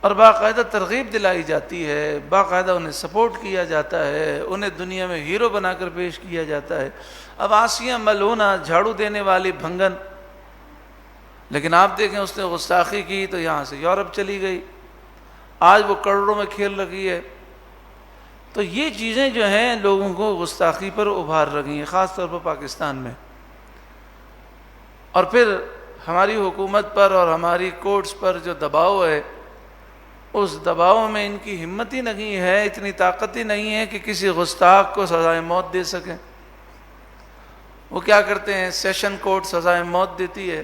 اور باقاعدہ ترغیب دلائی جاتی ہے، باقاعدہ انہیں سپورٹ کیا جاتا ہے، انہیں دنیا میں ہیرو بنا کر پیش کیا جاتا ہے۔ اب آسیہ ملعونہ جھاڑو دینے والی بھنگن، لیکن آپ دیکھیں اس نے گستاخی کی تو یہاں سے یورپ چلی گئی، آج وہ کروڑوں میں کھیل رہی ہے۔ تو یہ چیزیں جو ہیں لوگوں کو گستاخی پر ابھار رہی ہیں، خاص طور پر پاکستان میں۔ اور پھر ہماری حکومت پر اور ہماری کورٹس پر جو دباؤ ہے، اس دباؤ میں ان کی ہمت ہی نہیں ہے، اتنی طاقت ہی نہیں ہے کہ کسی گستاخ کو سزائے موت دے سکیں۔ وہ کیا کرتے ہیں، سیشن کورٹ سزائے موت دیتی ہے،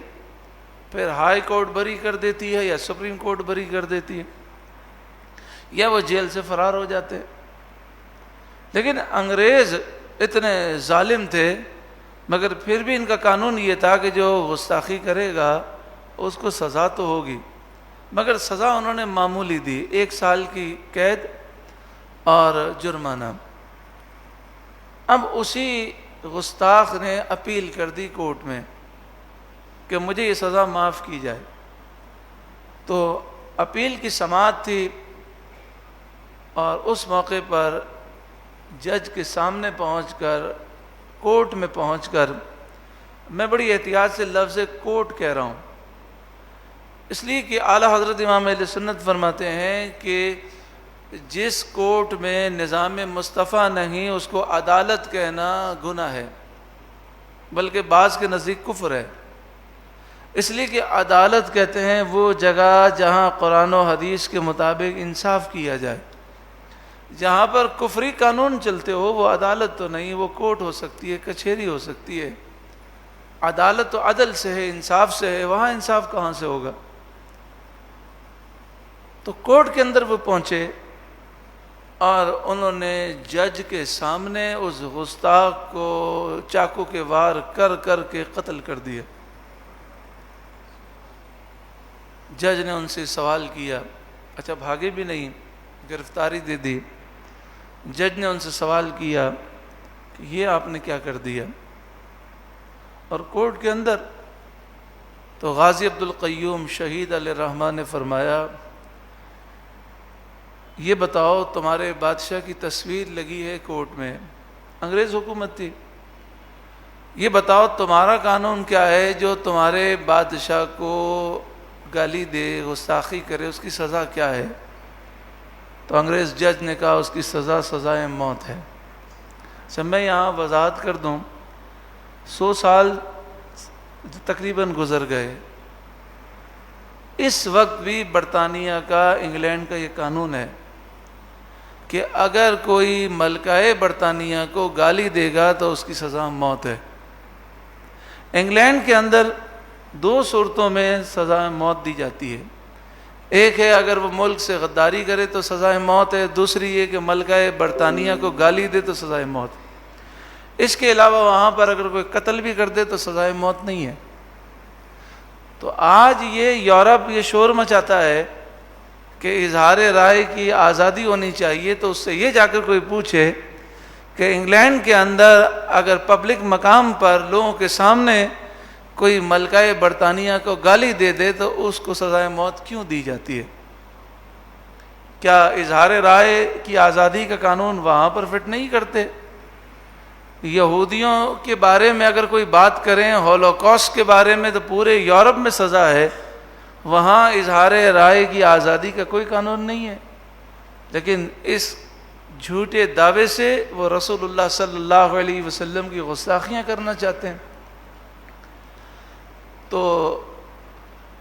پھر ہائی کورٹ بری کر دیتی ہے یا سپریم کورٹ بری کر دیتی ہے، یا وہ جیل سے فرار ہو جاتے ہیں۔ لیکن انگریز اتنے ظالم تھے، مگر پھر بھی ان کا قانون یہ تھا کہ جو گستاخی کرے گا اس کو سزا تو ہوگی، مگر سزا انہوں نے معمولی دی، 1 سال کی قید اور جرمانہ۔ اب اسی گستاخ نے اپیل کر دی کورٹ میں کہ مجھے یہ سزا معاف کی جائے، تو اپیل کی سماعت تھی، اور اس موقع پر جج کے سامنے پہنچ کر، کورٹ میں پہنچ کر، میں بڑی احتیاط سے لفظ کورٹ کہہ رہا ہوں، اس لیے کہ اعلیٰ حضرت امام اہل سنت فرماتے ہیں کہ جس کورٹ میں نظام مصطفیٰ نہیں اس کو عدالت کہنا گناہ ہے، بلکہ بعض کے نزدیک کفر ہے۔ اس لیے کہ عدالت کہتے ہیں وہ جگہ جہاں قرآن و حدیث کے مطابق انصاف کیا جائے۔ جہاں پر کفری قانون چلتے ہو وہ عدالت تو نہیں، وہ کورٹ ہو سکتی ہے، کچہری ہو سکتی ہے۔ عدالت تو عدل سے ہے، انصاف سے ہے، وہاں انصاف کہاں سے ہوگا؟ تو کورٹ کے اندر وہ پہنچے اور انہوں نے جج کے سامنے اس گستاخ کو چاقو کے وار کر کر کے قتل کر دیا۔ جج نے ان سے سوال کیا، اچھا بھاگے بھی نہیں، گرفتاری دے دی۔ جج نے ان سے سوال کیا کہ یہ آپ نے کیا کر دیا؟ اور کورٹ کے اندر تو غازی عبد القیوم شہید علیہ الرحمٰن نے فرمایا، یہ بتاؤ تمہارے بادشاہ کی تصویر لگی ہے کورٹ میں، انگریز حکومت تھی، یہ بتاؤ تمہارا قانون کیا ہے جو تمہارے بادشاہ کو گالی دے، گستاخی کرے، اس کی سزا کیا ہے؟ تو انگریز جج نے کہا اس کی سزا سزائے موت ہے۔ سب میں یہاں وضاحت کر دوں، 100 سال تقریباً گزر گئے، اس وقت بھی برطانیہ کا، انگلینڈ کا یہ قانون ہے کہ اگر کوئی ملکہ برطانیہ کو گالی دے گا تو اس کی سزا موت ہے۔ انگلینڈ کے اندر 2 صورتوں میں سزا موت دی جاتی ہے، ایک ہے اگر وہ ملک سے غداری کرے تو سزائے موت ہے، دوسری یہ کہ ملکہ برطانیہ کو گالی دے تو سزائے موت۔ اس کے علاوہ وہاں پر اگر کوئی قتل بھی کر دے تو سزائے موت نہیں ہے۔ تو آج یہ یورپ یہ شور مچاتا ہے کہ اظہار رائے کی آزادی ہونی چاہیے، تو اس سے یہ جا کر کوئی پوچھے کہ انگلینڈ کے اندر اگر پبلک مقام پر لوگوں کے سامنے کوئی ملکہ برطانیہ کو گالی دے دے تو اس کو سزائے موت کیوں دی جاتی ہے؟ کیا اظہار رائے کی آزادی کا قانون وہاں پر فٹ نہیں کرتے؟ یہودیوں کے بارے میں اگر کوئی بات کریں، ہولوکاسٹ کے بارے میں، تو پورے یورپ میں سزا ہے، وہاں اظہار رائے کی آزادی کا کوئی قانون نہیں ہے۔ لیکن اس جھوٹے دعوے سے وہ رسول اللہ صلی اللہ علیہ وسلم کی گستاخیاں کرنا چاہتے ہیں۔ تو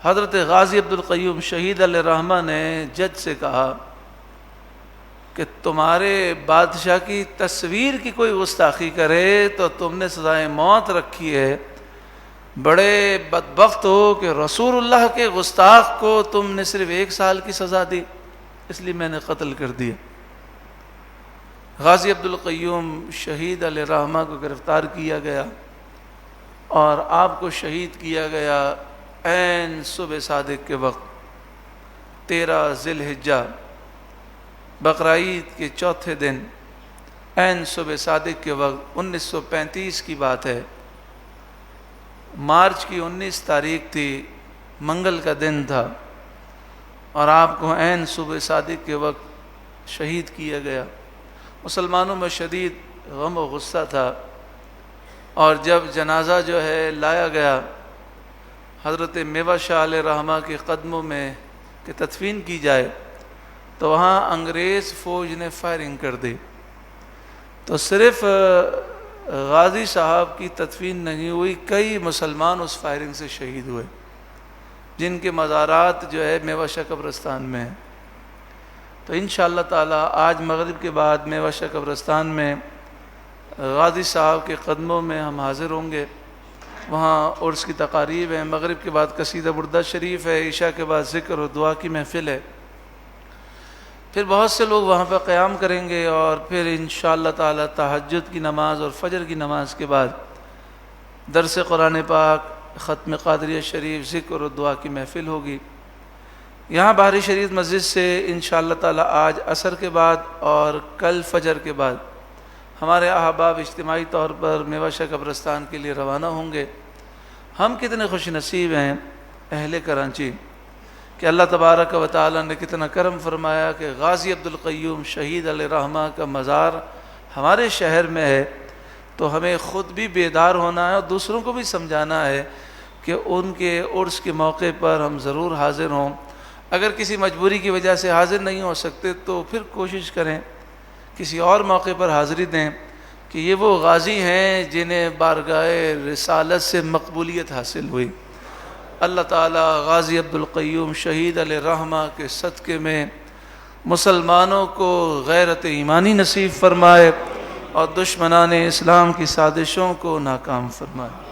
حضرت غازی عبد القیوم شہید علیہ الرحمٰ نے جج سے کہا کہ تمہارے بادشاہ کی تصویر کی کوئی گستاخی کرے تو تم نے سزائے موت رکھی ہے، بڑے بدبخت ہو کہ رسول اللہ کے گستاخ کو تم نے صرف 1 سال کی سزا دی، اس لیے میں نے قتل کر دیا۔ غازی عبد القیوم شہید علیہ الرحمٰ کو گرفتار کیا گیا اور آپ کو شہید کیا گیا عین صبح صادق کے وقت، 13 ذی الحجہ، بقرعید کے چوتھے دن، عین صبح صادق کے وقت، 1935 کی بات ہے۔ مارچ کی 19 تاریخ تھی، منگل کا دن تھا، اور آپ کو عین صبح صادق کے وقت شہید کیا گیا۔ مسلمانوں میں شدید غم و غصہ تھا، اور جب جنازہ جو ہے لایا گیا حضرت میوہ شاہ علیہ رحمہ کے قدموں میں کہ تدفین کی جائے، تو وہاں انگریز فوج نے فائرنگ کر دی، تو صرف غازی صاحب کی تدفین نہیں ہوئی، کئی مسلمان اس فائرنگ سے شہید ہوئے جن کے مزارات جو ہے میوہ شاہ قبرستان میں ہیں۔ تو انشاءاللہ تعالی آج مغرب کے بعد میوہ شاہ قبرستان میں غازی صاحب کے قدموں میں ہم حاضر ہوں گے۔ وہاں عرس کی تقاریب ہیں، مغرب کے بعد قصیدہ بردہ شریف ہے، عشاء کے بعد ذکر و دعا کی محفل ہے، پھر بہت سے لوگ وہاں پہ قیام کریں گے، اور پھر انشاءاللہ تعالی تہجد کی نماز اور فجر کی نماز کے بعد درس قرآن پاک، ختم قادریہ شریف، ذکر و دعا کی محفل ہوگی۔ یہاں بحری شریف مسجد سے انشاءاللہ تعالی آج عصر کے بعد اور کل فجر کے بعد ہمارے احباب اجتماعی طور پر میوہ شاہ قبرستان کے لیے روانہ ہوں گے۔ ہم کتنے خوش نصیب ہیں اہل کراچی کہ اللہ تبارک و تعالی نے کتنا کرم فرمایا کہ غازی عبدالقیوم شہید علیہ رحمہ کا مزار ہمارے شہر میں ہے، تو ہمیں خود بھی بیدار ہونا ہے اور دوسروں کو بھی سمجھانا ہے کہ ان کے عرس کے موقع پر ہم ضرور حاضر ہوں۔ اگر کسی مجبوری کی وجہ سے حاضر نہیں ہو سکتے تو پھر کوشش کریں کسی اور موقع پر حاضری دیں، کہ یہ وہ غازی ہیں جنہیں بارگاہ رسالت سے مقبولیت حاصل ہوئی۔ اللہ تعالیٰ غازی عبدالقیوم شہید علیہ رحمہ کے صدقے میں مسلمانوں کو غیرت ایمانی نصیب فرمائے اور دشمنان اسلام کی سازشوں کو ناکام فرمائے۔